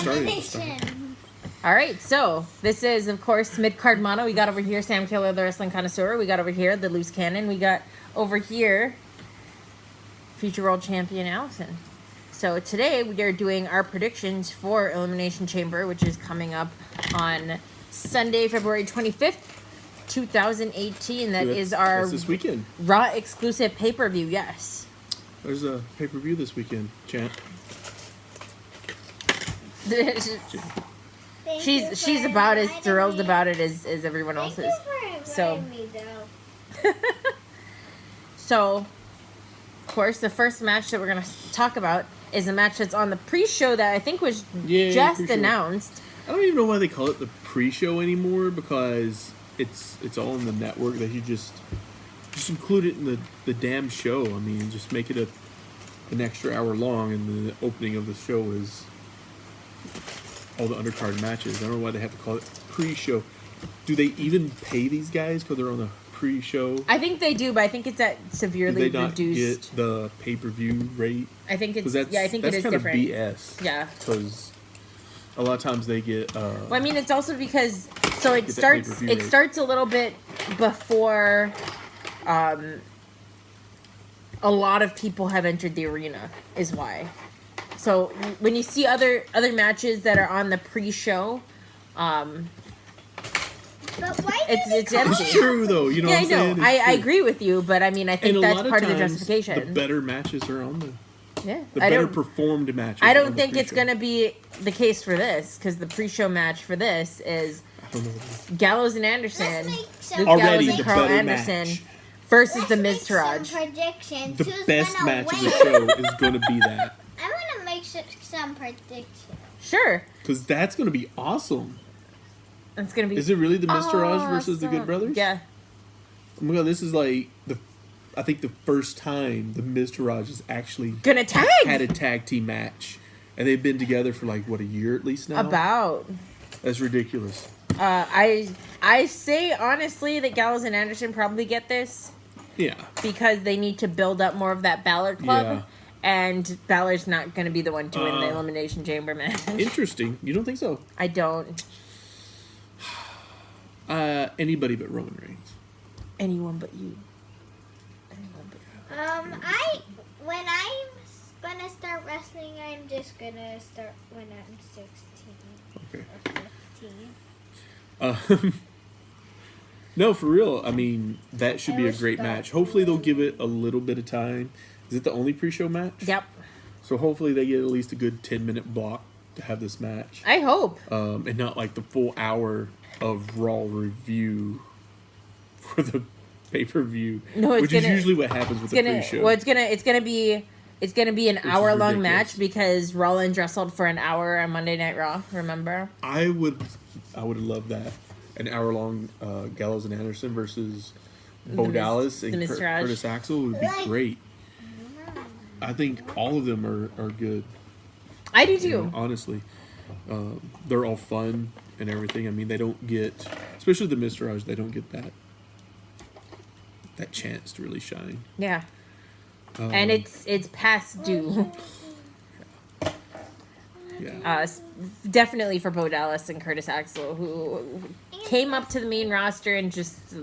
Elimination. All right, so this is, of course, mid-card mono. We got over here Sam Keola, the Wrestling Connoisseur. We got over here the Loose Cannon. We got over here future world champion Allison. So today we are doing our predictions for Elimination Chamber, which is coming up on Sunday, February 25th, 2018. That's our this weekend. Raw-Exclusive pay-per-view, yes. There's a pay-per-view this weekend, champ. She's about as thrilled about it as everyone else is. So, so, of course, the first match that we're going to talk about is a match that's on the pre-show that I think was just announced. I don't even know why they call it the pre-show anymore, because it's all in the network. That you just include it in the damn show. I mean, just make it an extra hour long, and the opening of the show is all the undercard matches. I don't know why they have to call it pre-show. Do they even pay these guys because they're on the pre-show? I think they do, but I think it's at severely Did they not reduced. get the pay-per-view rate? I think it's I think it is different. That's kind of BS. Yeah, because a lot of times they get. Well, I mean, it's also because it starts a little bit before. A lot of people have entered the arena, is why. So when you see other matches that are on the pre-show, but why it's empty. It's true though, you know. Yeah, what I'm saying? I agree with you, but I mean, I think that's part of the justification. The better matches are on the better performed matches. I don't think it's going to be the case for this, because the pre-show match for this is Gallows and Anderson, Luke Gallows and Carl Anderson versus the Miz Taraj. The best match of the show is going to be that. I want to make some predictions. Sure. Because that's going to be awesome. It's going to be. Is it really the Miz Taraj versus the Good Brothers? Yeah. Oh my god, this is like I think the first time the Miz Taraj is actually gonna tag. Had a tag team match, and they've been together for like what, a year at least now. About. That's ridiculous. I say honestly that Gallows and Anderson probably get this. Yeah. Because they need to build up more of that Balor Club. Yeah. And Balor's not going to be the one to win the Elimination Chamber match. Interesting. You don't think so? I don't. Anybody but Roman Reigns. Anyone but you. When I'm gonna start wrestling, I'm just gonna start when I'm 16. Okay. Or 15. No, for real. I mean, that should be a great match. Hopefully they'll give it a little bit of time. Is it the only pre-show match? Yep. So hopefully they get at least a good 10-minute block to have this match. I hope. And not like the full hour of Raw review for the pay-per-view. No, which is usually what happens with the pre-show. Well, it's gonna be an hour-long match because Rollins wrestled for an hour on Monday Night Raw. Remember? I would have loved that. An hour-long Gallows and Anderson versus Bo Dallas and Curtis Axel would be great. I think all of them are good. I do too. You know, honestly, they're all fun and everything. I mean, they don't get, especially the Miz Taraj, they don't get that chance to really shine. Yeah. And it's past due. Yeah. Definitely for Bo Dallas and Curtis Axel, who came up to the main roster and just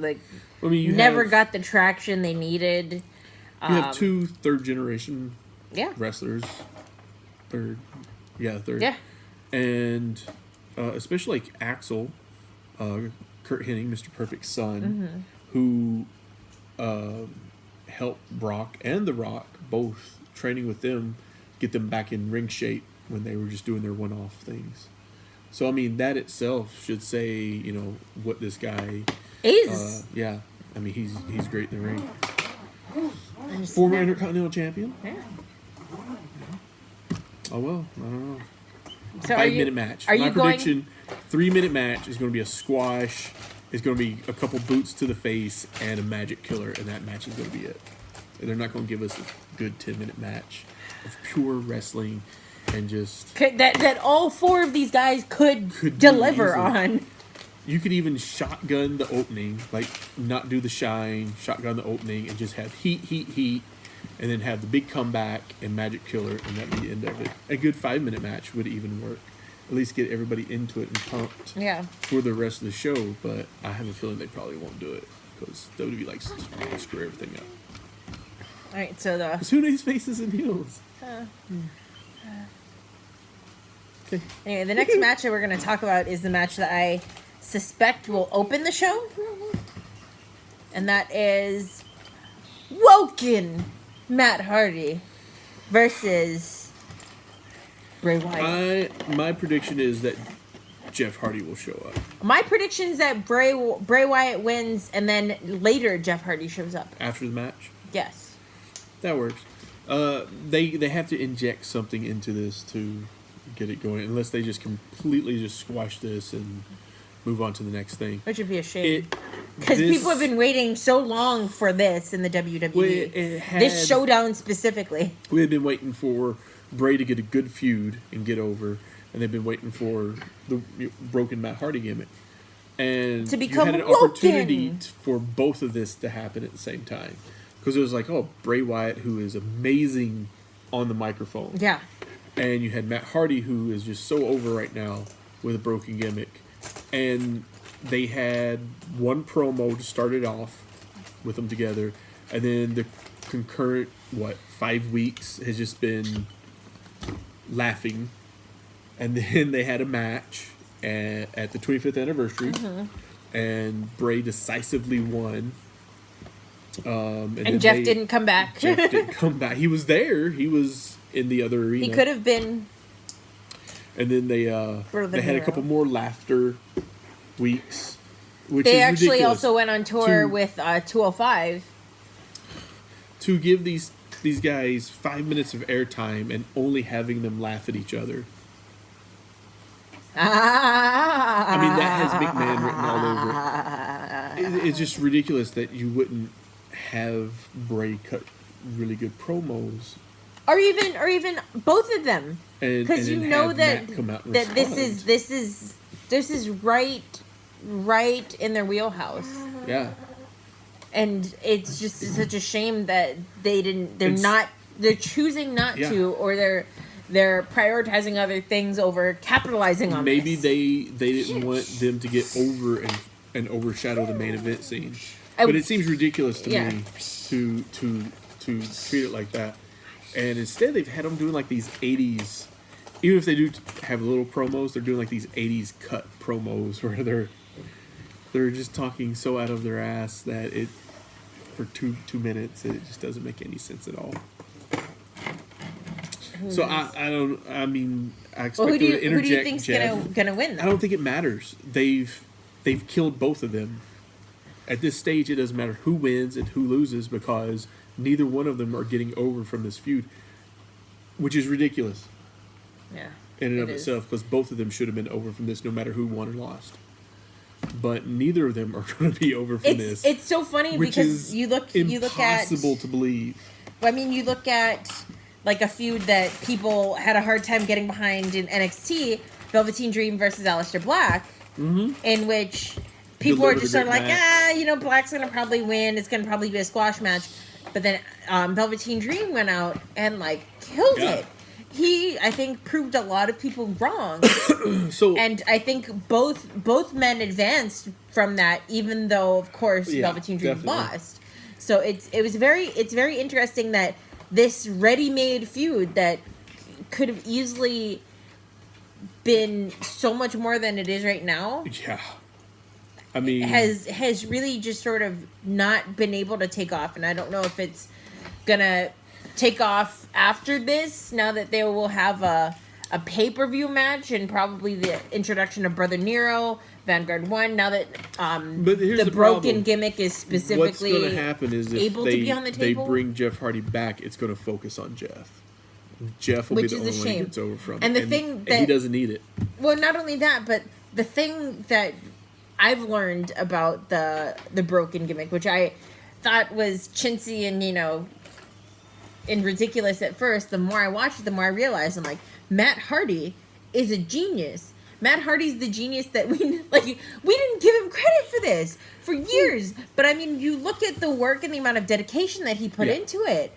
never got the traction they needed. You have two third-generation wrestlers. Third. Yeah. And especially like Axel, Kurt Hennig, Mr. Perfect's son, who helped Brock and The Rock, both training with them, get them back in ring shape when they were just doing their one-off things. So, I mean, that itself should say, you know, what this guy is. Yeah. I mean, he's great in the ring. Former Intercontinental Champion? Yeah. Oh, well, I don't know. So 5-minute match. My prediction, 3-minute match is going to be a squash. It's going to be a couple boots to the face and a magic killer, and that match is going to be it. And they're not going to give us a good 10-minute match of pure wrestling and just... That all four of these guys could deliver on. You could even shotgun the opening, like not do the shine, shotgun the opening, and just have heat, and then have the big comeback and magic killer, and that'd be the end of it. A good 5-minute match would even work. at least get everybody into it and pumped for the rest of the show. But I have a feeling they probably won't do it because WWE likes to screw everything up. All right, so who needs faces and heels? Okay. Anyway, the next match that we're going to talk about is the match that I suspect will open the show, and that is Woken Matt Hardy versus Bray Wyatt. My prediction is that Jeff Hardy will show up. My prediction is that Bray Wyatt wins, and then later Jeff Hardy shows up. After the match? Yes. That works. They have to inject something into this to get it going, unless they just completely just squash this and move on to the next thing. Which would be a shame. Because people have been waiting so long for this in the WWE. Well, this showdown specifically. We had been waiting for Bray to get a good feud and get over, and they've been waiting for the broken Matt Hardy gimmick. And to become you had an opportunity for both of this to happen at the same time. Because it was like, oh, Bray Wyatt, who is amazing on the microphone. Yeah. And you had Matt Hardy, who is just so over right now with a broken gimmick. And they had one promo to start it off with them together. And then the concurrent, 5 weeks has just been laughing. And then they had a match at the 25th anniversary. Mm-hmm. And Bray decisively won. And Jeff didn't come back. Jeff didn't come back. He was there. He was in the other arena. He could have been. And then they had a couple more laughter weeks. Which they is actually ridiculous. also went on tour with 205. To give these guys 5 minutes of airtime and only having them laugh at each other. I mean, that has McMahon written all over it. It's just ridiculous that you wouldn't have Bray cut really good promos, or even both of them, because you know that this is right in their wheelhouse. Yeah, and it's just such a shame that they're choosing not to, or they're prioritizing other things over capitalizing on maybe this. they didn't want them to get over and overshadow the main event scene. But it seems ridiculous to me to treat it like that. And instead they've had them doing like these 80s, even if they do have little promos, they're doing like these 80s cut promos where they're just talking so out of their ass that it for two minutes it just doesn't make any sense at all. So I expect them to interject. Who do you think's gonna win? Though? I don't think it matters. They've killed both of them. At this stage, it doesn't matter who wins and who loses because neither one of them are getting over from this feud, which is ridiculous. Yeah, in and of itself, because both of them should have been over from this, no matter who won or lost. But neither of them are going to be over from this. It's so funny because you look at impossible to believe. I mean, you look at like a feud that people had a hard time getting behind in NXT, Velveteen Dream versus Aleister Black, in which people are just sort of like, Black's going to probably win. It's going to probably be a squash match. But then Velveteen Dream went out and, killed it. He, I think, proved a lot of people wrong. And I think both men advanced from that, even though, of course, Velveteen Dream lost. So it's very interesting that this ready-made feud that could have easily been so much more than it is right now. Yeah. I mean, has really just sort of not been able to take off, and I don't know if it's gonna take off after this. Now that they will have a pay-per-view match and probably the introduction of Brother Nero, Vanguard 1. Now that the broken gimmick is specifically what's going to happen is if able to be on the table, they bring Jeff Hardy back, it's going to focus on Jeff. Jeff will be the only one who gets over from and it. And he doesn't need it. Well, not only that, but the thing that I've learned about the broken gimmick, which I thought was chintzy and, and ridiculous at first, the more I watched it, the more I realized I'm like, Matt Hardy is a genius. Matt Hardy's the genius that we didn't give him credit for this for years. But I mean, you look at the work and the amount of dedication that he put into it,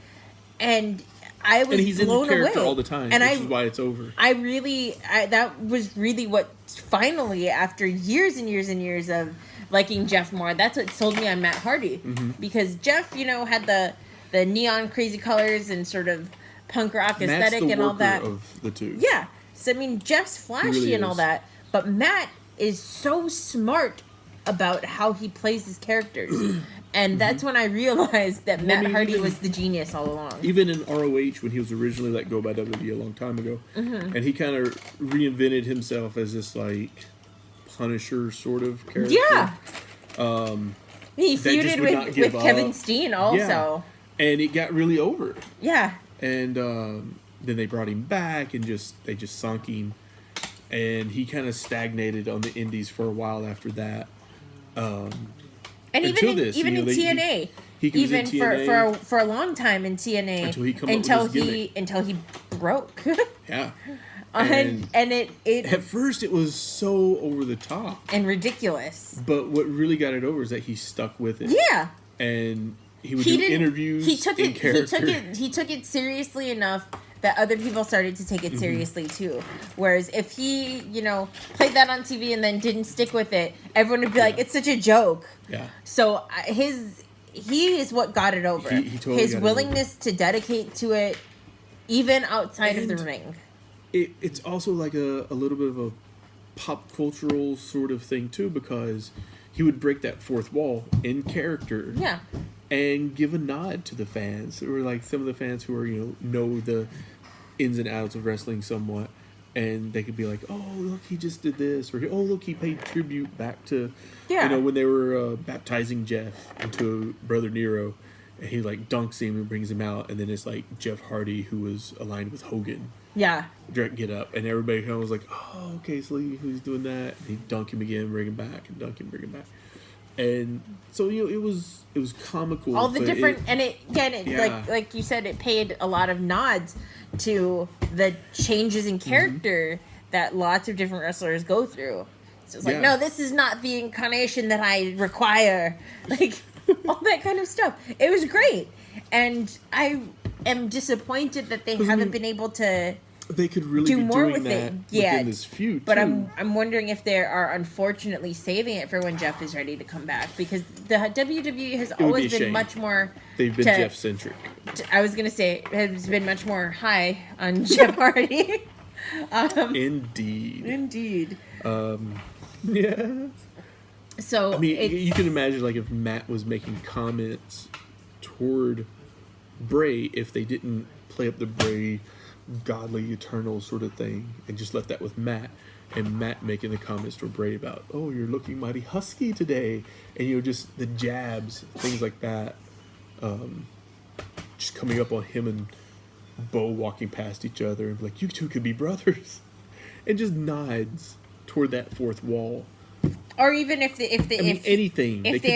and I was and he's in blown the character away all the time, and which is why it's over. That was really what finally, after years and years and years of liking Jeff more, that's what sold me on Matt Hardy. Because Jeff, had the neon crazy colors and sort of punk rock aesthetic and all that. Of the two. Yeah. So, I mean, Jeff's flashy really and all is. that, but Matt is so smart about how he plays his characters. And that's when I realized that Matt Hardy was the genius all along. Even in ROH, when he was originally let go by WWE a long time ago, and he kind of reinvented himself as this, like, Punisher sort of character. Yeah. He that just feuded would not with give Kevin up. Steen also. Yeah. And it got really over. Yeah. And then they brought him back and they just sunk him. And he kind of stagnated on the indies for a while after that. And even in TNA, he was in TNA for a long time in TNA until he broke. Yeah. And it at first it was so over the top and ridiculous. But what really got it over is that he stuck with it. Yeah. And he would do interviews. He took it seriously enough that other people started to take it seriously too. Whereas if he, played that on TV and then didn't stick with it, everyone would be like, "It's such a joke." Yeah. So he is what got it over. He totally his got willingness to dedicate to it, even outside of the ring. It's also like a little bit of a pop cultural sort of thing too, because he would break that fourth wall in character. Yeah. And give a nod to the fans, or like some of the fans who are know the ins and outs of wrestling somewhat, and they could be like, "Oh, look, he just did this," or "Oh, look, he paid tribute back to," when they were baptizing Jeff into Brother Nero, and he like dunks him and brings him out, and then it's like Jeff Hardy, who was aligned with Hogan. Yeah. Direct get up, and everybody kind of was like, "Oh, okay, so he's doing that." And he'd dunk him again, bring him back, and dunk him, bring him back. And so it was comical. All the different like you said, it paid a lot of nods to the changes in character that lots of different wrestlers go through. So it's like, no, this is not the incarnation that I require. Like all that kind of stuff. It was great, and I am disappointed that they haven't been able to. They could really do be more doing with that it within this feud, but too. I'm wondering if they are unfortunately saving it for when Jeff is ready to come back, because the WWE has always been much more. They've been Jeff centric. I was gonna say has been much more high on Jeff Hardy. Indeed. Yeah. So I mean, you can imagine like if Matt was making comments toward Bray, if they didn't play up the Bray godly eternal sort of thing and just left that with Matt, and Matt making the comments to Bray about, "Oh, you're looking mighty husky today," and just the jabs, things like that, just coming up on him and Bo walking past each other and like, "You two could be brothers," and just nods toward that fourth wall. Or even if they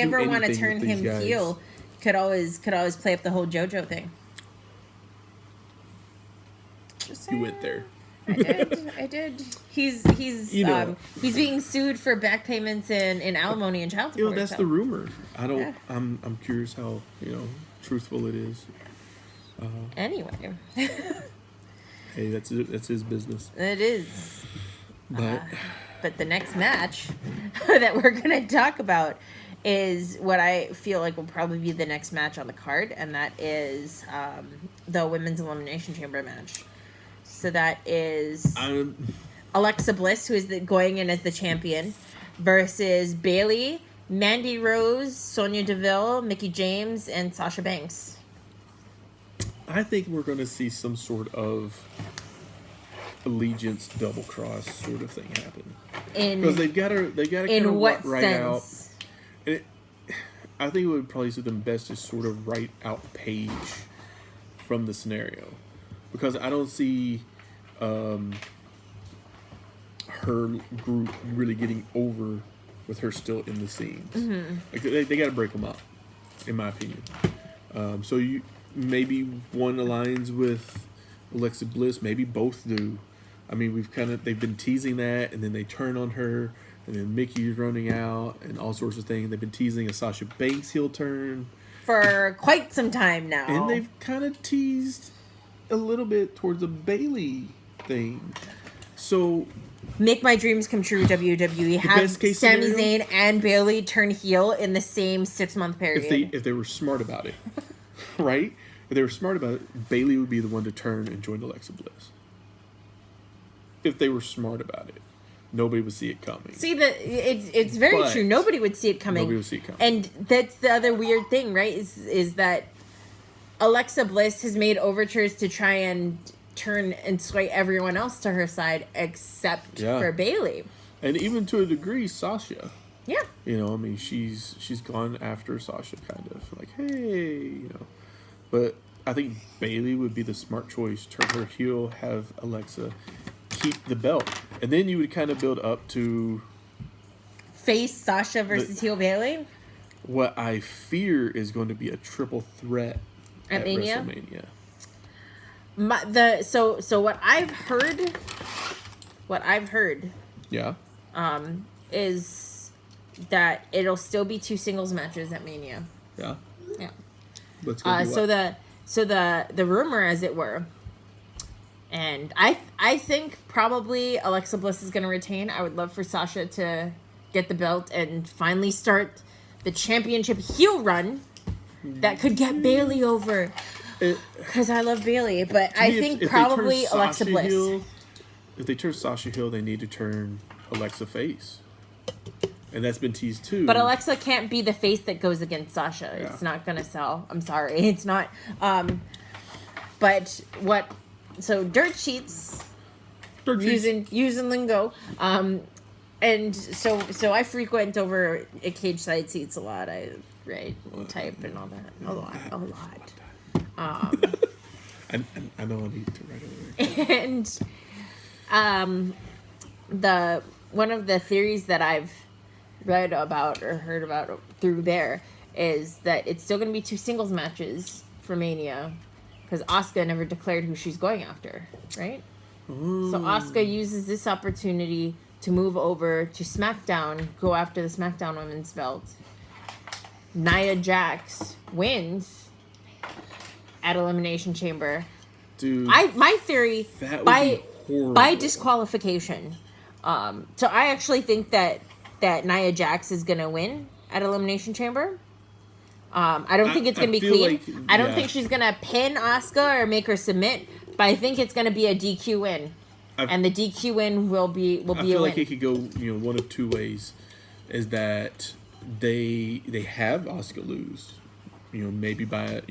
ever want to turn him heel, could always play up the whole JoJo thing. You went there. I did. He's being sued for back payments and alimony and child support. That's the rumor. I don't. Yeah. I'm curious how truthful it is. Anyway. Hey, that's his business. It is. But the next match that we're gonna talk about is what I feel like will probably be the next match on the card, and that is the Women's Elimination Chamber match. So that is Alexa Bliss, who is going in as the champion, versus Bayley, Mandy Rose, Sonya Deville, Mickie James, and Sasha Banks. I think we're going to see some sort of allegiance double cross sort of thing happen. Because they've got to kind of what right sense? Out. And I think it would probably suit them best to sort of write out Paige from the scenario. Because I don't see her group really getting over with her still in the scenes. Mm-hmm. Like they got to break them up, in my opinion. So maybe one aligns with Alexa Bliss, maybe both do. I mean, they've been teasing that, and then they turn on her, and then Mickey's running out, and all sorts of things. They've been teasing a Sasha Banks heel turn for quite some time now, and they've kind of teased a little bit towards a Bailey thing. So make my dreams come true, WWE. Have best case Sami scenario? Zayn and Bailey turn heel in the same 6-month period. if they were smart about it, right? If they were smart about it, Bailey would be the one to turn and join Alexa Bliss. If they were smart about it, nobody would see it coming. See, it's very But true. Nobody would see it coming. Nobody would see it coming. And that's the other weird thing, right? Is that Alexa Bliss has made overtures to try and turn and sway everyone else to her side except for Bailey. And even to a degree, Sasha. Yeah. You know, I mean, she's gone after Sasha, kind of like, hey, you know. But I think Bailey would be the smart choice. Turn her heel, have Alexa keep the belt, and then you would kind of build up to face Sasha versus heel Bailey. What I fear is going to be a triple threat at Mania? WrestleMania. So what I've heard, Yeah. is that it'll still be 2 singles matches at Mania. Yeah. Yeah. Let's go. So the rumor, as it were, and I think probably Alexa Bliss is going to retain. I would love for Sasha to get the belt and finally start the championship heel run that could get Bailey over. Because I love Bailey, but I think probably Alexa Bliss. Heel, if they turn Sasha heel, they need to turn Alexa face. And that's been teased too. But Alexa can't be the face that goes against Sasha. Yeah. It's not gonna sell. I'm sorry, it's not. But what? So dirt sheets, using lingo. And so I frequent over at cage side seats a lot. I type and all that. A lot. I know I need to write over there. And one of the theories that I've read about or heard about through there is that it's still going to be 2 singles matches for Mania because Asuka never declared who she's going after, right? Ooh. So Asuka uses this opportunity to move over to SmackDown, go after the SmackDown Women's belt. Nia Jax wins at Elimination Chamber. Dude, my theory that would by be horrible. By disqualification. So I actually think that Nia Jax is gonna win at Elimination Chamber. I don't think it's gonna be clean. Like, I don't think she's gonna pin Asuka or make her submit, but I think it's gonna be a DQ win, and the DQ win will be I a feel win. like it could go, one of 2 ways. Is that they have Asuka lose, maybe by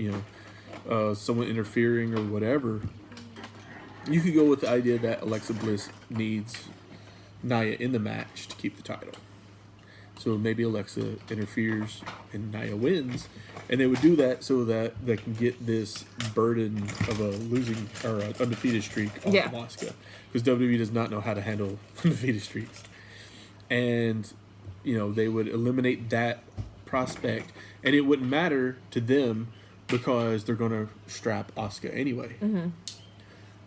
someone interfering or whatever. You could go with the idea that Alexa Bliss needs Nia in the match to keep the title. So maybe Alexa interferes and Nia wins, and they would do that so that they can get this burden of a losing or an undefeated streak off of Asuka, because WWE does not know how to handle undefeated streaks, and they would eliminate that prospect, and it wouldn't matter to them because they're gonna strap Asuka anyway. Mm-hmm.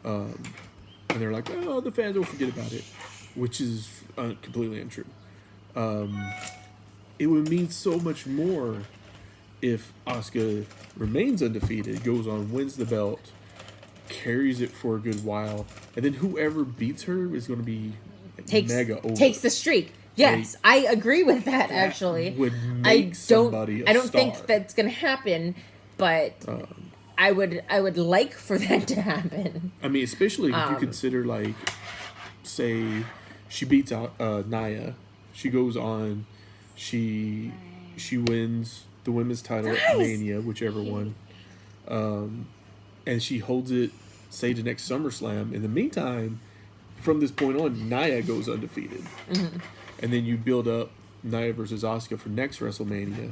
And they're like, oh, the fans will forget about it, which is completely untrue. It would mean so much more if Asuka remains undefeated, goes on, wins the belt, carries it for a good while, and then whoever beats her is going to be mega over. Takes the streak. Yes, I agree with that. Actually, would make somebody I don't star. think that's going to happen, but I would like for that to happen. I mean, especially if you consider, like, say she beats out Nia, she goes on, she wins the women's title at Mania, whichever one, and she holds it, say, to next SummerSlam. In the meantime, from this point on, Nia goes undefeated, and then you build up Nia versus Asuka for next WrestleMania.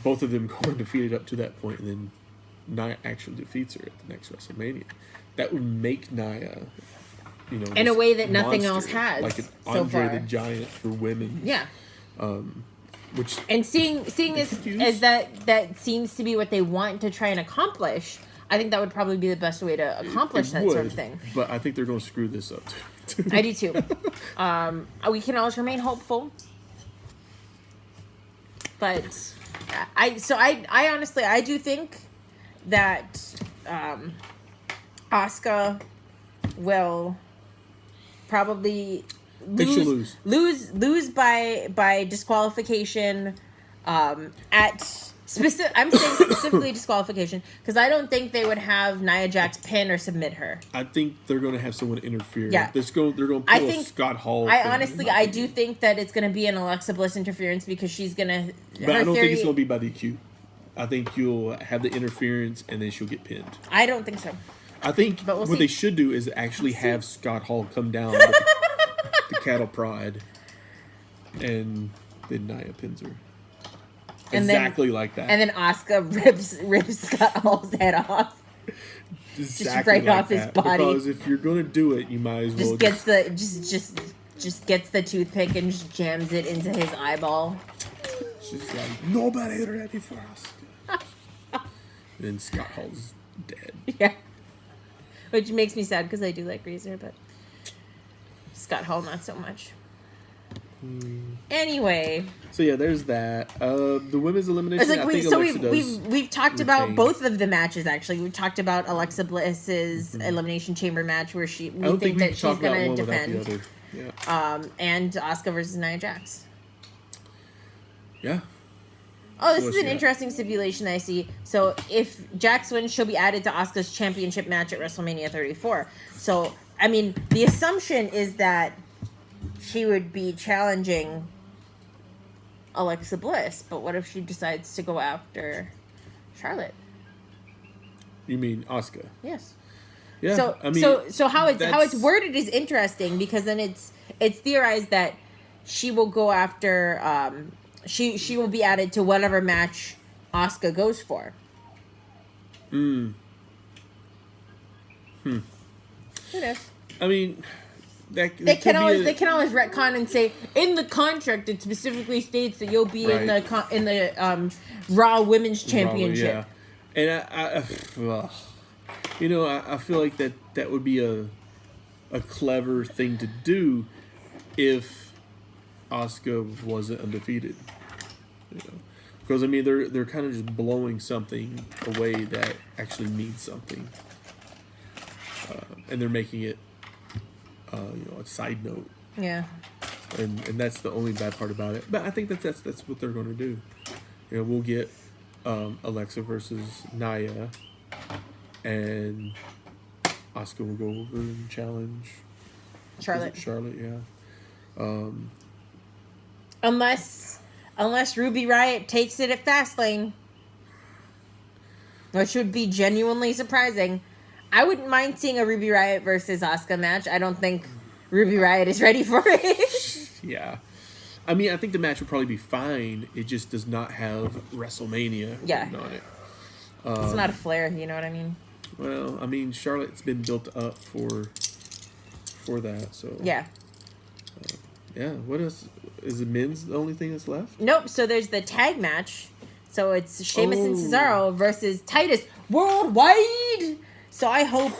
Both of them go undefeated up to that point, and then Nia actually defeats her at the next WrestleMania. That would make Nia, in a way that nothing else monster, has, like an so Andre far. the Giant for women. Yeah. Which And seeing this as that seems to be what they want to try and accomplish, I think that would probably be the best way to accomplish that sort of thing. But I think they're going to screw this up too. I do too. We can always remain hopeful, but I honestly do think that Asuka will probably think she'll lose by disqualification. I'm saying specifically disqualification because I don't think they would have Nia Jax pin or submit her. I think they're going to have someone interfere. Yeah. They're going to pull a Scott Hall. I do think that it's going to be an Alexa Bliss interference because she's going to. But I don't think it's going to be by DQ. I think you'll have the interference and then she'll get pinned. I don't think so. I think what they should do is actually have Scott Hall come down with the cattle prod and then Nia pins her. And exactly like that. And then Asuka rips Scott Hall's head off. Exactly just right like off his that. body. Because if you're gonna do it, you might as well gets the toothpick and just jams it into his eyeball. She's like, nobody ready for us. And then Scott Hall's dead. Yeah. Which makes me sad because I do like Razor, but Scott Hall not so much. Anyway, so yeah, there's that. The women's elimination. We've talked about both of the matches. Actually, we've talked about Alexa Bliss's elimination chamber match where we think that she's going to defend. Yeah. And Asuka versus Nia Jax. Yeah. Oh, this is an interesting stipulation I see. So if Jax wins, she'll be added to Asuka's championship match at WrestleMania 34. So I mean, the assumption is that she would be challenging Alexa Bliss, but what if she decides to go after Charlotte? You mean Asuka? Yes. Yeah. So I mean, so how it's worded is interesting because then it's theorized that she will go after she will be added to whatever match Asuka goes for. Who knows? I mean, they can always retcon and say in the contract it specifically states that you'll be in the Raw Women's Championship. Yeah. And I feel like that would be a clever thing to do if Asuka wasn't undefeated. Because I mean they're kind of just blowing something away that actually means something, and they're making it a side note. Yeah. And that's the only bad part about it. But I think that's what they're going to do. We'll get Alexa versus Nia, and Asuka will go over and challenge Charlotte. Charlotte, yeah. Unless Ruby Riott takes it at Fastlane, which would be genuinely surprising. I wouldn't mind seeing a Ruby Riott versus Asuka match. I don't think Ruby Riott is ready for it. Yeah. I mean, I think the match would probably be fine. It just does not have WrestleMania on it. It's not a Flair, you know what I mean? Well, I mean, Charlotte's been built up for that, so... Yeah. Yeah, what else? Is the men's the only thing that's left? Nope, so there's the tag match. So it's Sheamus and Cesaro versus Titus Worldwide. So I hope,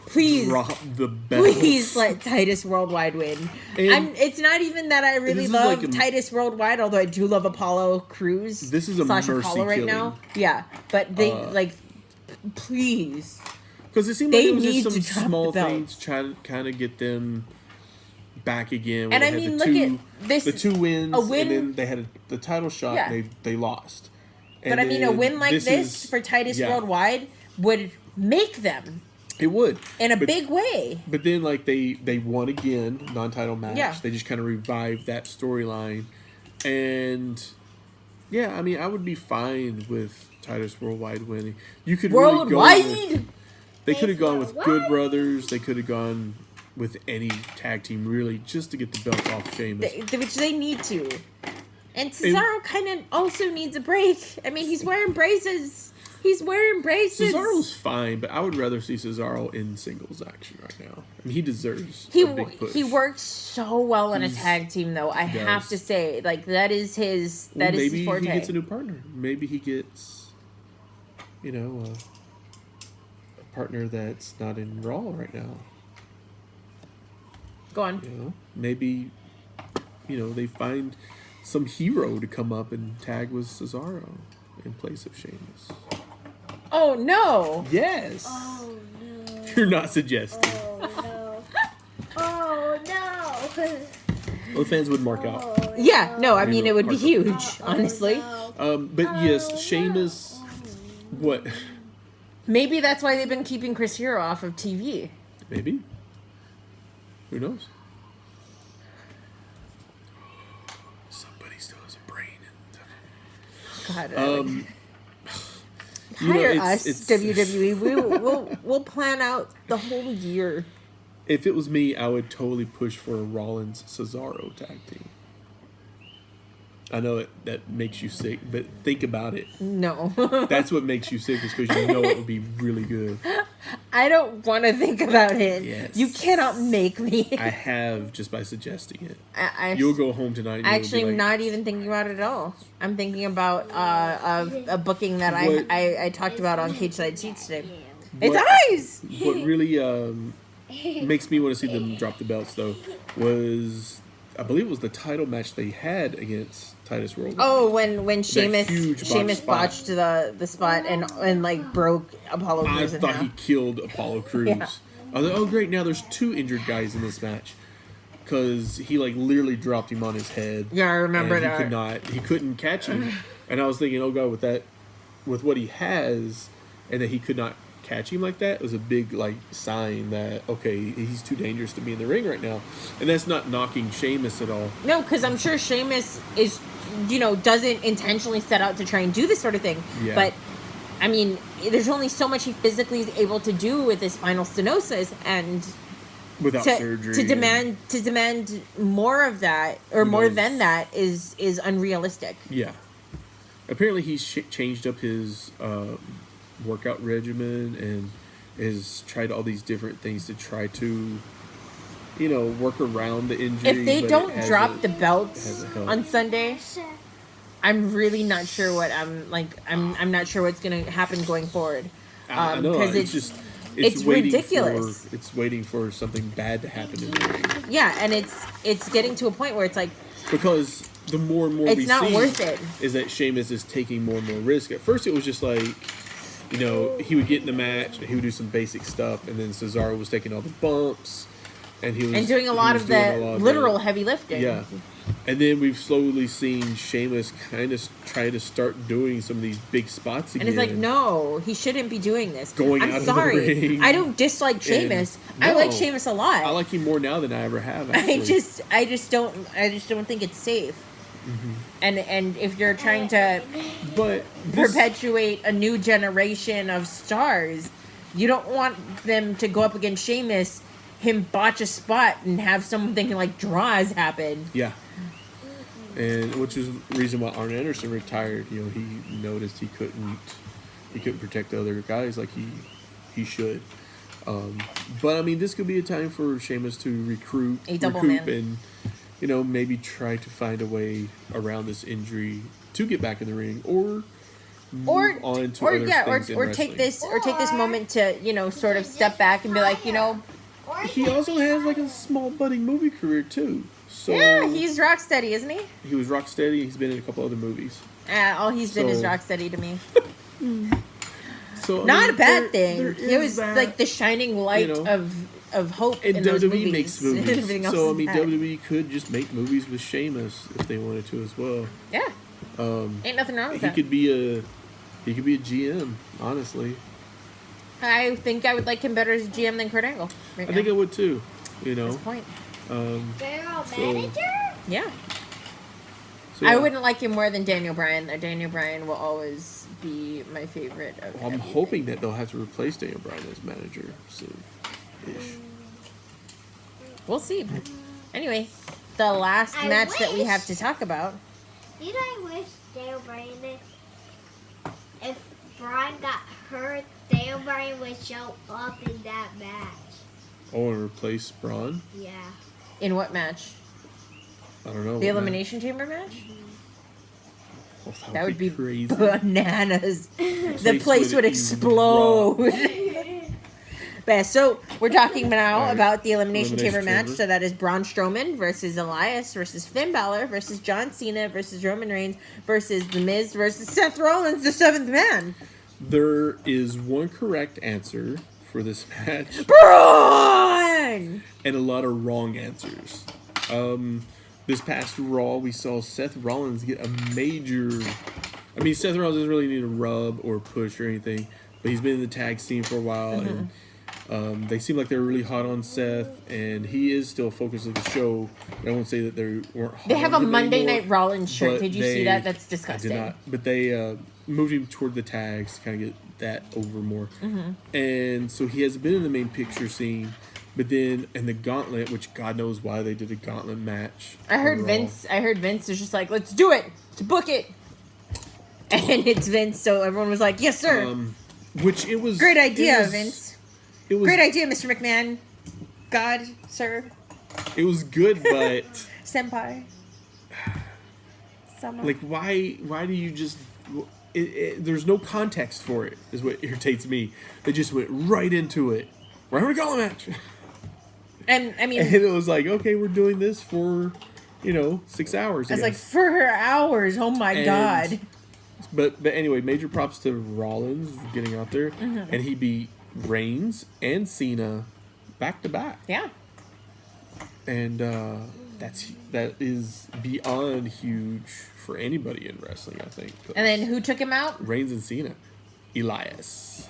please let Titus Worldwide win. It's not even that I really love Titus Worldwide, although I do love Apollo Crews. This is a mercy Apollo right killing. Now. Yeah, but they please. Because it seems like it was just some small things trying to kind of get them back again. And I mean, look at this: the 2 wins, a win, and then they had the title shot. Yeah. They lost. But I mean, a win like this for Titus Worldwide would make them. It would in a big way. But then, they won again, non-title match. Yeah. They just kind of revived that storyline, and yeah, I mean, I would be fine with Titus Worldwide winning. You could Worldwide. Really they could have gone with Good Brothers. They could have gone with any tag team, really, just to get the belt off Sheamus. Which they need to. And Cesaro kind of also needs a break. I mean, he's wearing braces. Cesaro's fine, but I would rather see Cesaro in singles action right now. I mean, he deserves a big push. He works so well in a tag team, though. I have to say, that is his forte. Maybe he gets a new partner. Maybe he gets, a partner that's not in Raw right now. Go on. Maybe, they find some hero to come up and tag with Cesaro in place of Sheamus. Oh, no. Yes. Oh, no. You're not suggesting. Oh, no. Oh, no. Well, the fans would mark out. Oh, Yeah, no, I We mean, will it would be mark out. huge, honestly. no. But yes, Sheamus. What? Maybe that's why they've been keeping Chris Hero off of TV. Maybe. Who knows? Somebody still has a brain. God, You know, hire it's- us, it's- WWE. We'll plan out the whole year. If it was me, I would totally push for a Rollins Cesaro tag team. I know that makes you sick, but think about it. No. That's what makes you sick, is because you know it would be really good. I don't want to think about it. Yes. You cannot make me. I have just by suggesting it. I You'll go home tonight. And actually you'll am be like, not even thinking about it at all. I'm thinking about a booking that What- I talked about on Cage Side Seats today. What- It's eyes! What really makes me want to see them drop the belts, though, was I believe it was the title match they had against Titus World. Oh, when Sheamus huge botched spot. botched the spot and like broke Apollo I Crews in thought half. he killed Apollo Crews. Yeah. I was like, oh great, now there's 2 injured guys in this match, because he like literally dropped him on his head. Yeah, I remember and that. He couldn't catch him, and I was thinking, oh god, with what he has, and that he could not catch him like that was a big like sign that okay, he's too dangerous to be in the ring right now, and that's not knocking Sheamus at all. No, because I'm sure Sheamus is, doesn't intentionally set out to try and do this sort of thing. Yeah. But, I mean, there's only so much he physically is able to do with his spinal stenosis, and Without surgery, to demand more of that or Who more knows? than that is unrealistic. Yeah. Apparently, he's changed up his workout regimen and has tried all these different things to try to, work around the injury. If they but don't it drop hasn't- the belts hasn't helped. on Sunday, I'm really not sure what I'm not sure what's going to happen going forward. I know, 'cause it's waiting ridiculous. It's waiting for something bad to happen in the ring. Yeah, and it's getting to a point where it's like Because the more and more it's we not see worth it. is that Sheamus is taking more and more risk. At first, it was just like, he would get in the match, and he would do some basic stuff, and then Cesaro was taking all the bumps, and he was And doing a lot of the literal heavy lifting. Yeah. And then we've slowly seen Sheamus kind of try to start doing some of these big spots again. And it's like, no, he shouldn't be doing this. Going I'm out of the sorry. ring. I don't dislike Sheamus. I No. like Sheamus a lot. I like him more now than I ever have. I Actually. just don't think it's safe. Mm-hmm. And if you're trying to But this- perpetuate a new generation of stars, you don't want them to go up against Sheamus, him botch a spot, and have something like draws happen. Yeah. And which is the reason why Arn Anderson retired. He noticed he couldn't protect the other guys like he should. But I mean, this could be a time for Sheamus to recoup and maybe try to find a way around this injury to get back in the ring or move on to other things in take wrestling. this moment to sort of step back and be like, He also has like a small budding movie career too. So yeah, he's Rocksteady, isn't he? He was Rocksteady. He's been in a couple other movies. All he's been is So- Rocksteady to me. So I Not mean, a bad there thing. He is was that. like the shining light of hope And in those WWE movies. makes Everything movies. else So I is mean, bad. WWE could just make movies with Sheamus if they wanted to as well. Yeah, ain't nothing wrong with He that. could be a GM. Honestly, I think I would like him better as a GM than Kurt Angle. Right I think I would too. at this point. General manager? Yeah. So, I yeah. wouldn't like him more than Daniel Bryan. Daniel Bryan will always be my favorite of I'm everything. hoping that they'll have to replace Daniel Bryan as manager soon-ish. We'll see. Anyway, the last I match that we wish. have to talk about. Did I wish Daniel Bryan if Bryan got hurt, Daniel Bryan would show up in that match. Oh, and replace Braun? Yeah. In what match? I don't know. The what Elimination Chamber match? match? Oh, That would be crazy. bananas. The place would would explode. But yeah, so we're talking now Alright. about the Elimination Chamber Elimination match. Chamber. So that is Braun Strowman versus Elias versus Finn Balor versus John Cena versus Roman Reigns versus The Miz versus Seth Rollins, the seventh man. There is one correct answer for this match. Braun! And a lot of wrong answers. This past Raw, we saw Seth Rollins get a major... I mean, Seth Rollins doesn't really need a rub or push or anything, but he's been in the tag scene for a while, and they seem like they're really hot on Seth, and he is still focused on the show. I won't say that they weren't hot They have on a him Monday anymore, Night Rollins shirt. but Did you see that? That's disgusting. I did not. But they moved him toward the tags to kind of get that over more. And so he has been in the main picture scene. But then in the gauntlet, which God knows why they did a gauntlet match. I heard Vince was just like, let's do it. Let's book it. And it's Vince, so everyone was like, yes, sir. Which it was... Great idea, Vince. It was... Great idea, Mr. McMahon. God, sir. It was good, but... Senpai. Sama. Like, why do you just... there's no context for it, is what irritates me. They just went right into it. We're having a gauntlet match. And, I mean... And it was like, okay, we're doing this for, 6 hours. I was like, for hours. Oh, my God. But anyway, major props to Rollins for getting out there. And he beat Reigns and Cena back to back. Yeah. And that is beyond huge for anybody in wrestling, I think. And then who took him out? Reigns and Cena. Elias.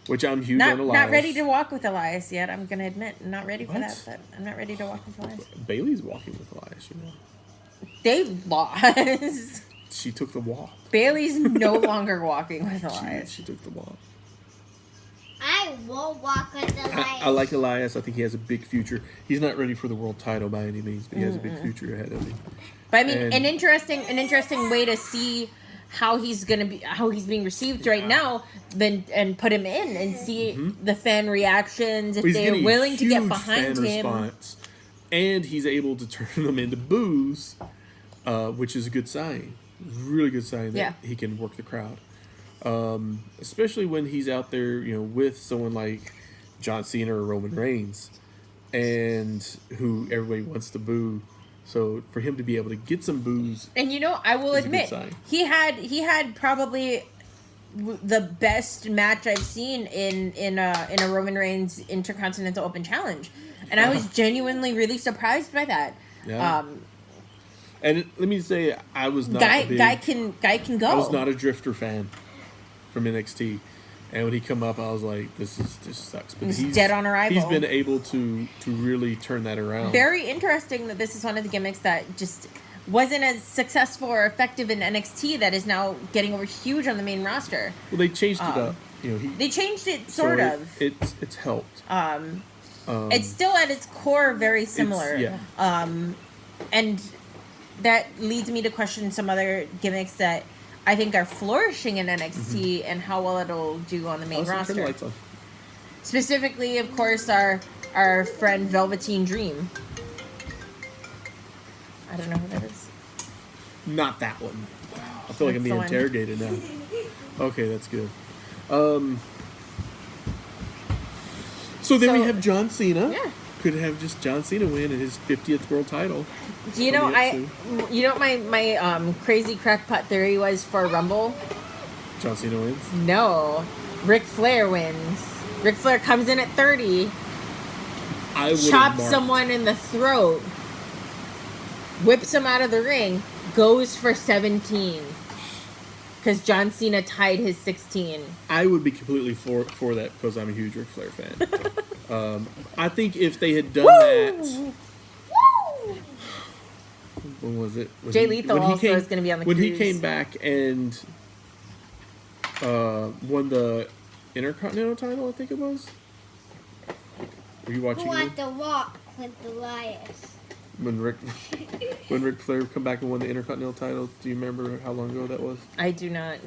Which I'm huge Not, on Elias. not ready to walk with Elias yet, I'm going to admit. I'm not ready for that, but I'm not ready to walk with Elias. Bailey's walking with Elias, They lost. She took the walk. Bailey's no longer walking with Elias. She took the walk. I won't walk with Elias. I like Elias. I think he has a big future. He's not ready for the world title by any means, but he has a big future ahead of him. But I mean, an interesting way to see how he's being received right now, and put him in and see the fan reactions if they're willing to get behind him. Response, and he's able to turn them into boos, which is a good sign. Really good sign that he can work the crowd. Especially when he's out there, with someone like John Cena or Roman Reigns, and who everybody wants to boo. So for him to be able to get some boos, and I will admit, he had probably the best match I've seen in a Roman Reigns Intercontinental Open Challenge, and I was genuinely really surprised by that. Yeah. And let me say, I was not guy can go. I was not a Drifter fan from NXT, and when he come up, I was like, "This sucks." But he's dead on arrival. He's been able to really turn that around. Very interesting that this is one of the gimmicks that just wasn't as successful or effective in NXT that is now getting over huge on the main roster. Well, they changed it up. They changed it sort of. It's helped. It's still at its core very similar. And that leads me to question some other gimmicks that I think are flourishing in NXT and how well it'll do on the main roster. Turn the lights on. Specifically, of course, our friend Velveteen Dream. I don't know who that is. Not that one. I feel like I'm being interrogated now. Okay, that's good. So then we have John Cena. Yeah. Could have just John Cena win in his 50th world title. Do you know my crazy crackpot theory was for Rumble? John Cena wins? No. Ric Flair wins. Ric Flair comes in at 30. Chops someone in the throat. Whips him out of the ring. Goes for 17. Because John Cena tied his 16. I would be completely for that because I'm a huge Ric Flair fan. I think if they had done that... When was it? Jay Lethal also is going to be on the cruise. When he came back and won the Intercontinental title, I think it was. Were you watching it? Who had to walk with Elias? When Ric Flair come back and won the Intercontinental title, do you remember how long ago that was? I do not.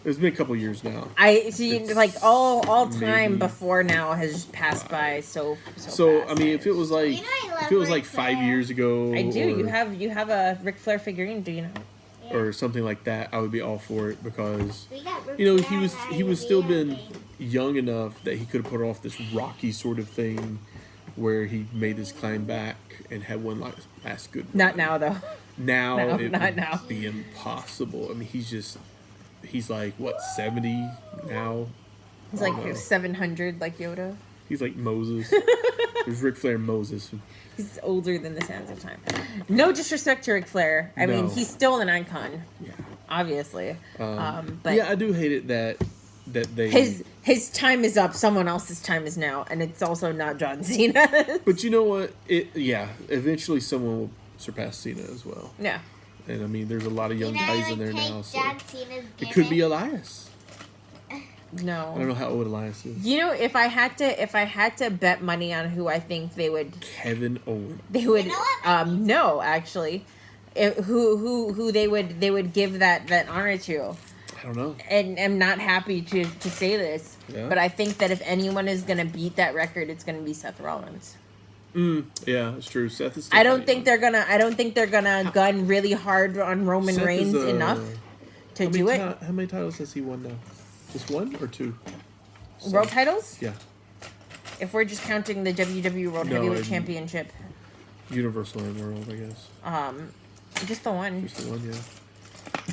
It's been a couple years now. I see, like all time before now has just passed by so fast. I mean, if it was like 5 years ago, I do. You have a Ric Flair figurine, do you know? Yeah. Or something like that, I would be all for it because he was still been young enough that he could have put off this Rocky sort of thing where he made his climb back and had one last good run. Not now though. Now it not would now. be impossible. I mean, he's like what 70 now. He's Oh, like no. 700, like Yoda. He's like Moses. There's Ric Flair Moses. He's older than the sands of time. No disrespect to Ric Flair. I mean, No. he's still an icon, Yeah. obviously. But yeah, I do hate it that they. his time is up. Someone else's time is now, and it's also not John Cena. But you know what? Eventually someone will surpass Cena as well. Yeah. And I mean, there's a lot of young guys in there now, so John Cena's it could be Elias. I don't No. know how old Elias is. You know, if I had to bet money on who I think they would Kevin Owens. know what? no, actually, who they would give that honor to. I don't know. And I'm not happy to say this, Yeah. but I think that if anyone is gonna beat that record, it's gonna be Seth Rollins. Yeah, it's true. Seth is. I don't think they're gonna gun really hard on Roman Seth is, Reigns enough to do it. How many titles has he won now? Just one or two? World titles? Yeah, If we're just counting the WWE World No, Heavyweight I- Championship, Universal and World, I guess. just the one. Just the one, yeah.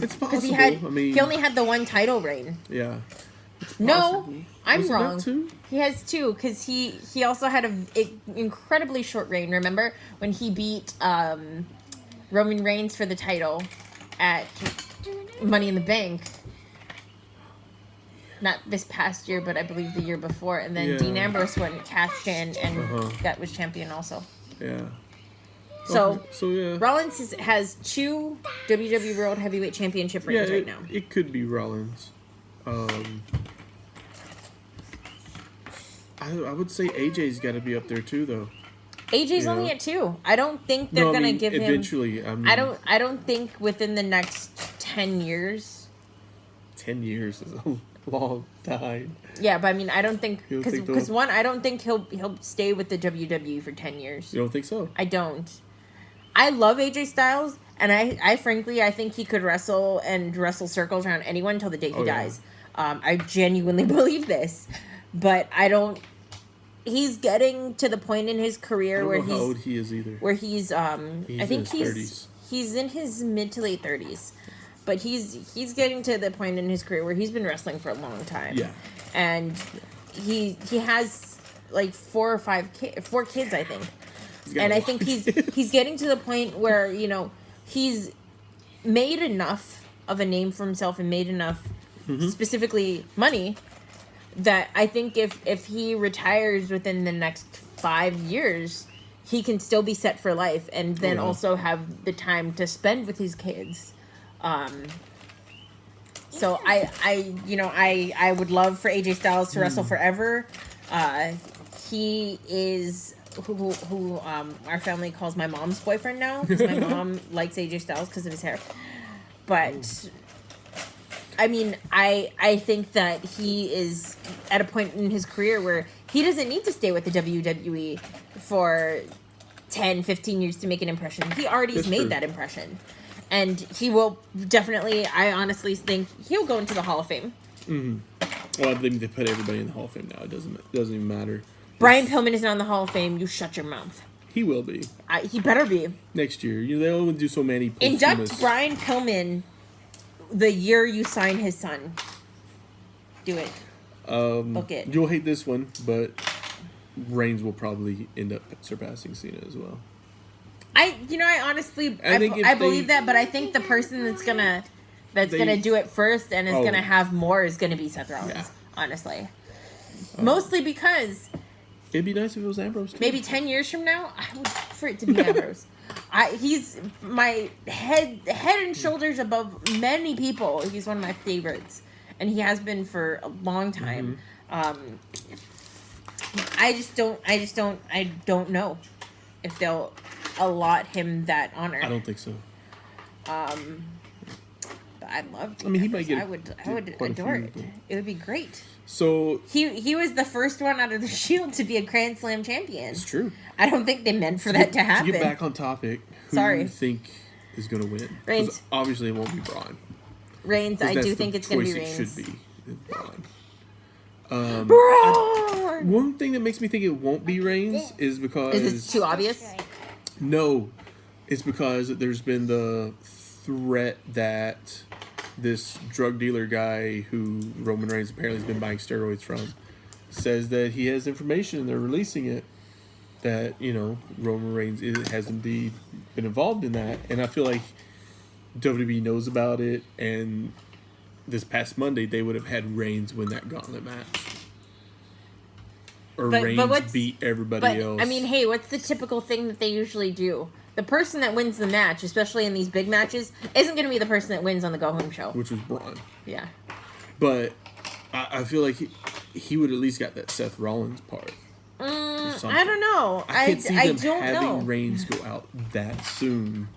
It's Because possible. he only had the one title reign. Yeah. It's No, possible. I'm Was it not wrong. two? He has two because he also had a incredibly short reign. Remember when he beat Roman Reigns for the title at Money in the Bank? Not this past year, but I believe the year before. And then Yeah. Dean Ambrose went and cashed in and Uh-huh. was champion also. Yeah. So Okay, so yeah. Rollins has two WWE World Heavyweight Championship reigns right now. It could be Rollins. I would say AJ's got to be up there too, though. AJ's Yeah. only at two. I don't think they're No, I gonna mean, give him. eventually. I mean, I don't think within the next 10 years. 10 years is a long time. Yeah, but I mean, I don't think You don't think because they'll- one, I don't think he'll stay with the WWE for 10 years. You don't think so? I don't. I love AJ Styles, and I frankly I think he could wrestle circles around anyone until the day he Oh, yeah. dies. I genuinely believe this, but I don't. He's getting to the point in his I career don't where know how he's old he is either. He's He's I think in his 30s. he's in his mid to late 30s, but he's getting to the point in his career where he's been wrestling for a long time. Yeah. And he has like 4 kids, I think. He's got And a I lot think of he's kids. he's getting to the point where, you know, he's made enough of a name for himself and made enough specifically money that I think if he retires within the next 5 years, he can still be set for life and then yeah. also have the time to spend with his kids. So I would love for AJ Styles to wrestle forever. He is who our family calls my mom's boyfriend now because my mom likes AJ Styles because of his hair. But I mean, I think that he is at a point in his career where he doesn't need to stay with the WWE for 10, 15 years to make an impression. He already has That's made true. that impression. And he will definitely, I honestly think he'll go into the Hall of Fame. Well, I think they put everybody in the Hall of Fame now. It doesn't even matter. Brian Pillman is not in the Hall of Fame. You shut your mouth. He will be He better be. next year. You know, they only do so many. Induct posthumous- Brian Pillman the year you sign his son. Do it. Book it. You'll hate this one, but Reigns will probably end up surpassing Cena as well. I honestly, I think if I they- believe that, but I think the person that's gonna do it first and is Oh. gonna have more is gonna be Seth Rollins. Yeah. Honestly, mostly because It'd be nice if it was Ambrose too. maybe 10 years from now, I would for it to be Ambrose. He's my head and shoulders above many people. He's one of my favorites, and he has been for a long time. I don't know if they'll allot him that honor. I don't think so. But I'd love to. I mean, he might get I would quite a adore few, it. but- It would be great. So He was the first one out of the Shield to be a Grand Slam champion. it's true. I don't think they meant for that to happen. To get back on topic, who Sorry. do you think is going to win? 'Cause Reigns. Obviously, it won't be Braun. Reigns, 'Cause I that's do the think it's going to be choice Reigns. It should be Braun. Braun! One thing that makes me think it won't be Reigns is because Is it too obvious? No, it's because there's been the threat that this drug dealer guy who Roman Reigns apparently has been buying steroids from says that he has information and they're releasing it that, Roman Reigns has indeed been involved in that. And I feel like WWE knows about it, and this past Monday they would have had Reigns win that gauntlet match. Or Reigns beat everybody else. I mean, hey, what's the typical thing that they usually do? The person that wins the match, especially in these big matches, isn't going to be the person that wins on the go-home show. Which was Braun. Yeah. But I feel like he would at least got that Seth Rollins part. I don't know. I can't see them don't having know. Reigns go out that soon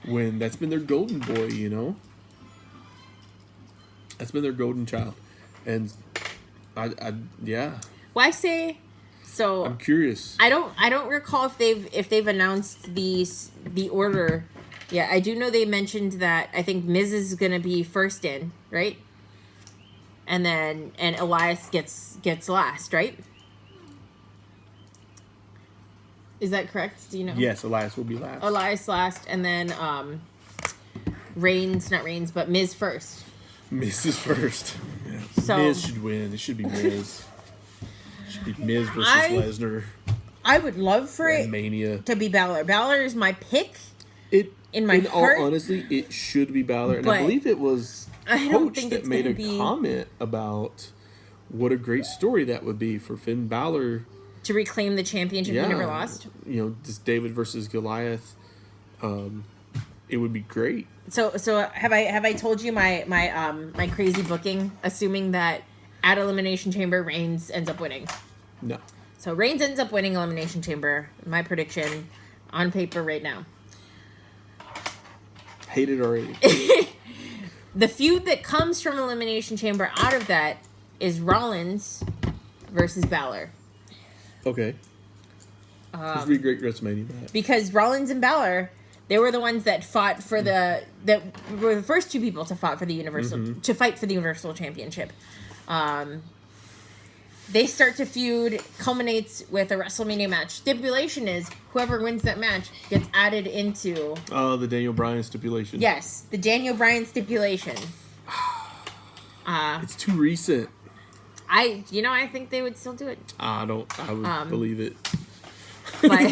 when that's been their golden boy, That's been their golden child. And yeah. Well, I say... So I'm curious. I don't recall if they've announced the order. Yeah, I do know they mentioned that I think Miz is gonna be first in, right? And Elias gets last, right? Is that correct? Do you know? Yes, Elias will be last. Elias last, and then not Reigns, but Miz first. Miz is first. Yeah. So Miz should win. It should be Miz. Should be Miz versus Lesnar. I would love for it Mania to be Balor. Balor is my pick. In all honesty, it should be Balor, and I believe it was Coach that made a comment about what a great story that would be for Finn Balor to reclaim the championship he never lost. This David versus Goliath. It would be great. So have I told you my crazy booking, assuming that at Elimination Chamber Reigns ends up winning? No. So Reigns ends up winning Elimination Chamber. My prediction on paper right now. Hate it already. The feud that comes from Elimination Chamber out of that is Rollins versus Balor. Okay. This would be a great WrestleMania match. Because Rollins and Balor, they were the ones that fought for that were the first two people to fight for the Universal Championship. They start to feud, culminates with a WrestleMania match. Stipulation is whoever wins that match gets added into... the Daniel Bryan stipulation. Yes, the Daniel Bryan stipulation. It's too recent. I think they would still do it. I would believe it. But I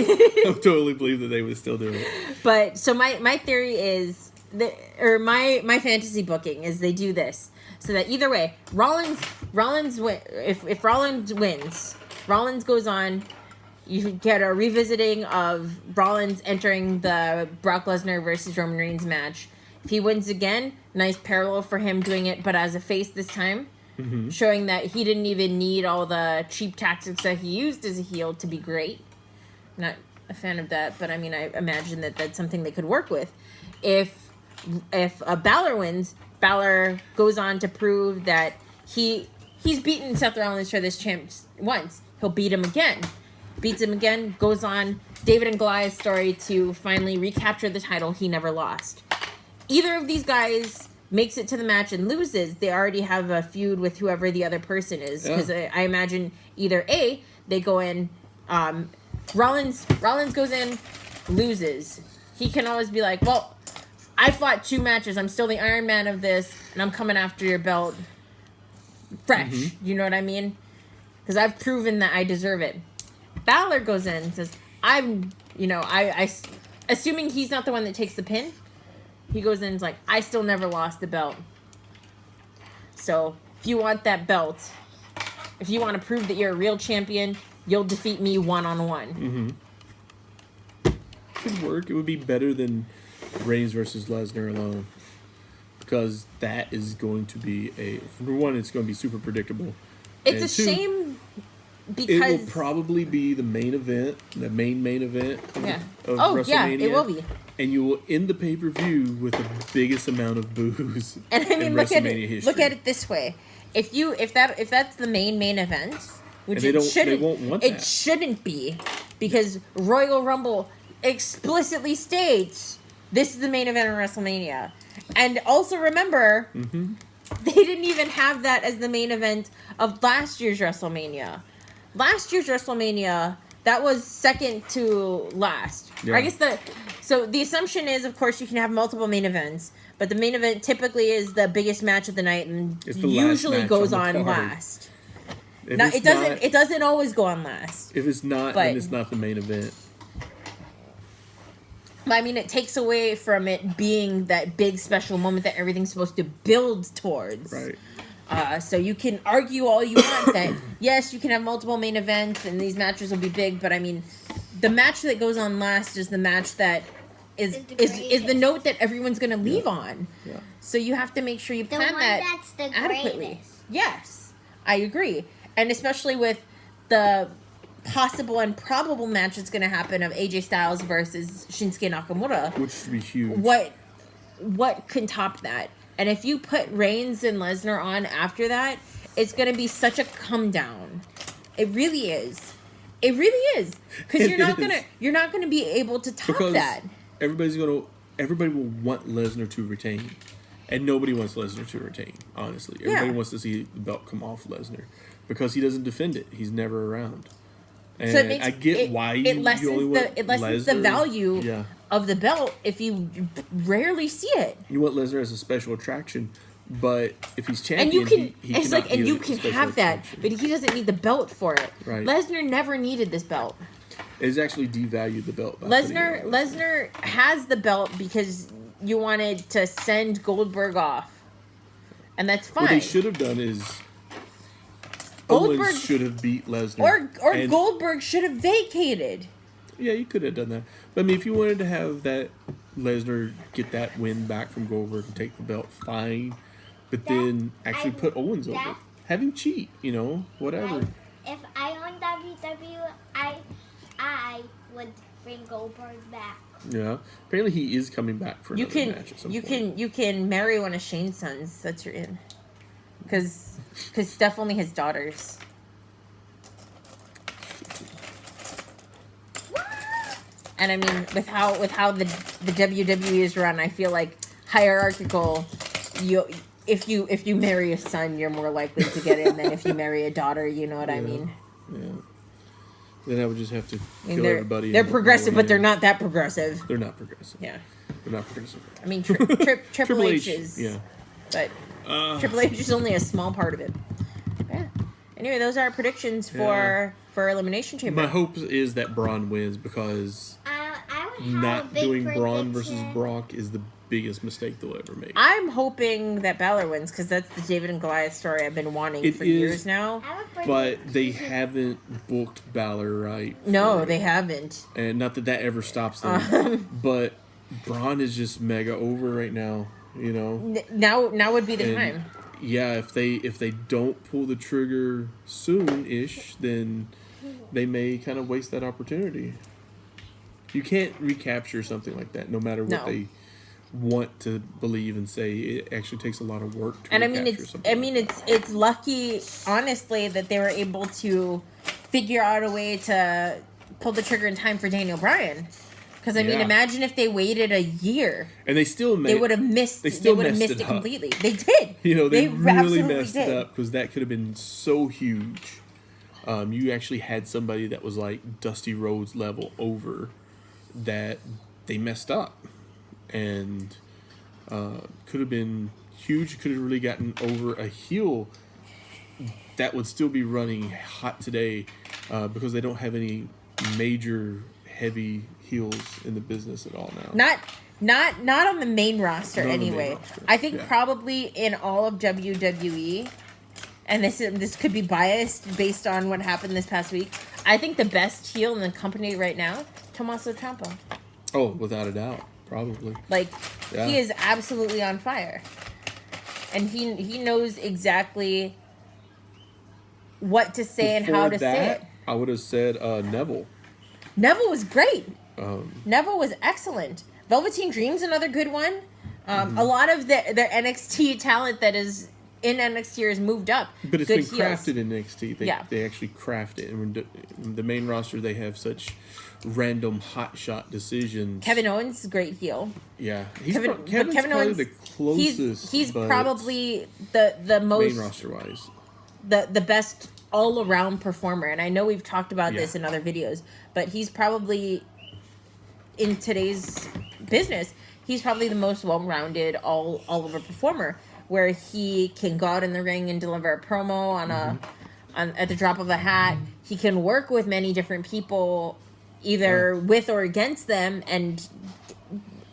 would totally believe that they would still do it. But, so my theory is, my fantasy booking is they do this. So that either way, if Rollins wins, Rollins goes on, you get a revisiting of Rollins entering the Brock Lesnar versus Roman Reigns match. If he wins again, nice parallel for him doing it, but as a face this time, showing that he didn't even need all the cheap tactics that he used as a heel to be great. Not a fan of that, but I mean, I imagine that that's something they could work with. If Balor wins, Balor goes on to prove that he's beaten Seth Rollins for this champ once. He'll beat him again. Beats him again, goes on David and Goliath's story to finally recapture the title he never lost. Either of these guys makes it to the match and loses, they already have a feud with whoever the other person is. Because I imagine either A, they go in, Rollins goes in, loses. He can always be like, well, I fought 2 matches. I'm still the Iron Man of this, and I'm coming after your belt fresh. You know what I mean? Because I've proven that I deserve it. Balor goes in and says, assuming he's not the one that takes the pin, he goes in and is like, I still never lost the belt. So, if you want that belt, if you want to prove that you're a real champion, you'll defeat me one-on-one. Could work. It would be better than Reigns versus Lesnar alone, because that is going to be for one, it's going to be super predictable. It's a shame because it will probably be the main event, the main event of WrestleMania. Yeah, it will be. And you will end the pay-per-view with the biggest amount of boos and I mean, in look WrestleMania history. Look at it this way: if that's the main event, which they won't want that. It shouldn't be, because Royal Rumble explicitly states this is the main event of WrestleMania. And also remember, they didn't even have that as the main event of last year's WrestleMania. Last year's WrestleMania, that was second to last. Yeah. I guess so the assumption is, of course, you can have multiple main events, But the main event typically is the biggest match of the night, and It's the last usually match goes on the on card. last. If Now, it's it doesn't. not- It doesn't always go on last. If it's not, but- then it's not the main event. But I mean, it takes away from it being that big special moment that everything's supposed to build towards. Right. So you can argue all you want that yes, you can have multiple main events and these matches will be big, but I mean, the match that goes on last is the match that is the note that everyone's going to leave on. Yeah. So you have to make sure you The plan one that that's the adequately. greatest. Yes, I agree, and especially with the possible and probable match that's going to happen of AJ Styles versus Shinsuke Nakamura. Which should be huge. What can top that? And if you put Reigns and Lesnar on after that, it's going to be such a come down. It really is. It really is, because you're not gonna be able to top Because that. everybody will want Lesnar to retain, and nobody wants Lesnar to retain. Honestly, everybody wants to see the belt come off Lesnar because he doesn't defend it. He's never around. And So it makes, I get why you only want it lessens Lesnar. the value Yeah. of the belt if you rarely see it. You want Lesnar as a special attraction, but if he's champion, And you can, he it's cannot like, and be you a can special have that, attraction. but he doesn't need the belt for it. Right. Lesnar never needed this belt. It's actually devalued the belt. by putting it on. Lesnar has the belt because you wanted to send Goldberg off, and that's fine. What they should have done is Goldberg- Owens should have beat Lesnar, or and- Goldberg should have vacated. Yeah, you could have done that. But I mean, if you wanted to have that Lesnar get that win back from Goldberg and take the belt, fine. But then actually put Owens over. Have him cheat, whatever. If I owned WWE, I would bring Goldberg back. Yeah. Apparently he is coming back for You another can match at some you point. can you can marry one of Shane's sons. That's your in. Because Steph only has daughters. And I mean, with how the WWE is run, I feel like hierarchical. If you marry a son, you're more likely to get in than if you marry a daughter. You know what I mean? Yeah. Then I would just have to I mean, kill they're everybody. they're and progressive, go but they're in. not that progressive. They're not progressive. Yeah. They're not progressive. I mean, Triple H is. Yeah. But Triple H is only a small part of it. Yeah. Anyway, those are our predictions for Elimination Chamber. My hope is that Braun wins because I would have a not big doing Braun versus prediction. Brock is the biggest mistake they'll ever make. I'm hoping that Balor wins because that's the David and Goliath story I've been wanting It for is, years now. I have a But prediction. they haven't booked Balor right. No, for it. they haven't. And not that ever stops them. But Braun is just mega over right now, Now would be the And time. yeah, if they don't pull the trigger soon-ish, then they may kind of waste that opportunity. You can't recapture something like that, no matter what No. they want to believe and say. It actually takes a lot of work to And recapture something. it's lucky, honestly, that they were able to figure out a way to pull the trigger in time for Daniel Bryan. Because I mean, Yeah. imagine if they waited a year. And they still They would have missed. They would have missed it up. completely. They did. They really absolutely messed it up because that could have been so huge. You actually had somebody that was like Dusty Rhodes level over that they messed up. And could have been huge. Could have really gotten over a heel that would still be running hot today because they don't have any major heavy heels in the business at all now. Not on the main roster Not on the main anyway. roster, I think yeah. probably in all of WWE, and this could be biased based on what happened this past week. I think the best heel in the company right now, Tommaso Ciampa. Oh, without a doubt, probably. Like Yeah. he is absolutely on fire, and he knows exactly what to say and how to say it. I would have said Neville. Neville was great. Neville was excellent. Velveteen Dream's another good one. A lot of their NXT talent that is in NXT has moved up. But it's Good been heels. crafted in NXT. They actually craft it. And when the main roster, they have such random hotshot decisions. Kevin Owens is a great heel. Yeah. Kevin Kevin's probably Owens, the closest. He's but probably the main most roster-wise. the best all around performer. And I know we've talked about this Yeah. in other videos, but he's probably in today's business. he's probably the most well-rounded all-over performer, where he can go out in the ring and deliver a promo at the drop of a hat. He can work with many different people, either with or against them, and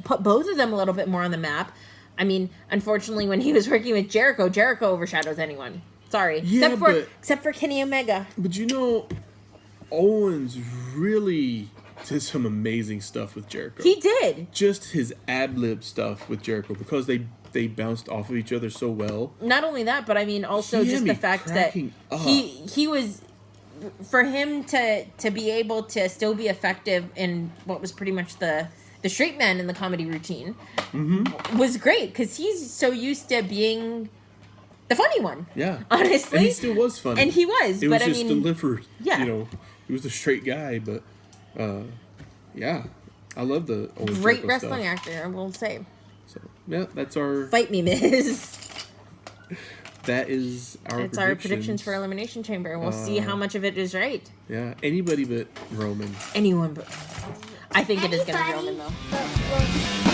put both of them a little bit more on the map. I mean, unfortunately, when he was working with Jericho overshadows anyone. Sorry. Yeah, except for Kenny Omega. But you know, Owens really did some amazing stuff with Jericho. He did. Just his ad-lib stuff with Jericho, because they bounced off of each other so well. Not only that, but I mean also just the fact that he was, for him to be able to still be effective in what was pretty much the straight man in the comedy routine was great, because he's so used to being the funny one. Yeah. Honestly. And he still was funny. And he was. It but was just I mean, delivered. Yeah. You know, he was a straight guy, but yeah. I love the old great Jericho wrestling stuff. actor, I will say. So, yeah, that's our... Fight me, Miz. That is our It's our predictions for Elimination Chamber. We'll see how much of it is right. Yeah, anybody but Roman. Anyone but... I think it is going to be Anybody Roman, though. but Roman.